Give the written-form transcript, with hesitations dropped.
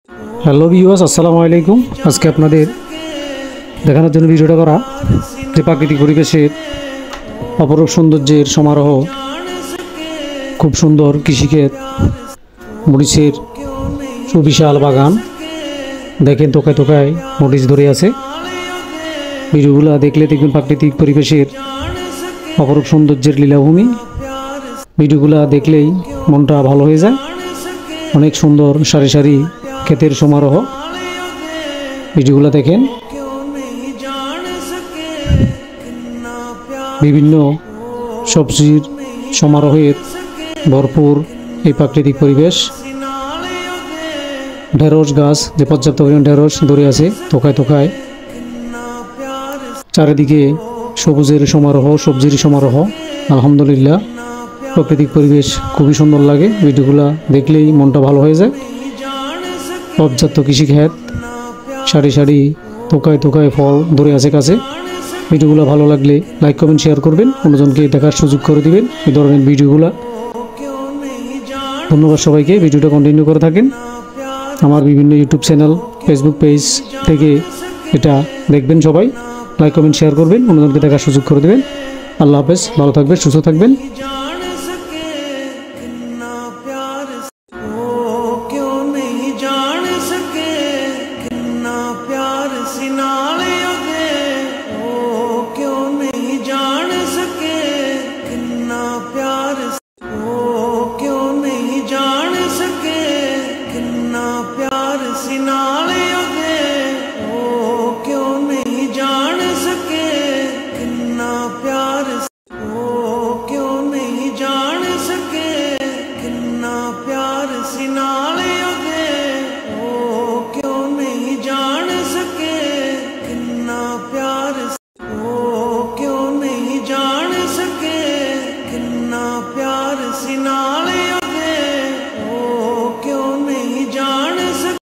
Hello viewers, আসসালামু আলাইকুম। আজকে আপনাদের দেখানোর জন্য ভিডিওটা করা যে প্রাকৃতিক পরিবেশের অপরূপ সৌন্দর্যের সমারোহ, খুব সুন্দর কৃষিক্ষেত, মরিচের সুবিশাল বাগান। দেখেন তোকায় তোকায় মরিচ ধরে আছে। ভিডিওগুলো দেখলে দেখবেন প্রাকৃতিক পরিবেশের অপরূপ সৌন্দর্যের লীলাভূমি। ভিডিওগুলো দেখলেই মনটা ভালো হয়ে যায়। অনেক সুন্দর সারি সারি ক্ষেতের সমারোহ। ভিডিওগুলো দেখেন। বিভিন্ন সবজির সমারোহের ভরপুর এই প্রাকৃতিক পরিবেশ। ঢেঁড়স গাছ, যে পর্যাপ্ত পরিমাণ ঢেঁড়স ধরে আছে তোকায় তোকায়। চারিদিকে সবুজের সমারোহ, সবজির সমারোহ। আলহামদুলিল্লাহ, প্রাকৃতিক পরিবেশ খুবই সুন্দর লাগে। ভিডিওগুলো দেখলেই মনটা ভালো হয়ে যায়। পর্যাপ্ত কৃষিক্ষেত, সারি সারি তোকায় তোকায় ফল ধরে আছে কাছে। ভিডিওগুলো ভালো লাগলে লাইক কমেন্ট শেয়ার করবেন, অন্যজনকে দেখার সুযোগ করে দিবেন এই ধরনের ভিডিওগুলো। ধন্যবাদ সবাইকে। ভিডিওটা কন্টিনিউ করে থাকেন। আমার বিভিন্ন ইউটিউব চ্যানেল, ফেসবুক পেজ থেকে এটা দেখবেন সবাই। লাইক কমেন্ট শেয়ার করবেন, অন্যজনকে দেখার সুযোগ করে দেবেন। আল্লাহ হাফেজ, ভালো থাকবেন, সুস্থ থাকবেন। प्यार सिना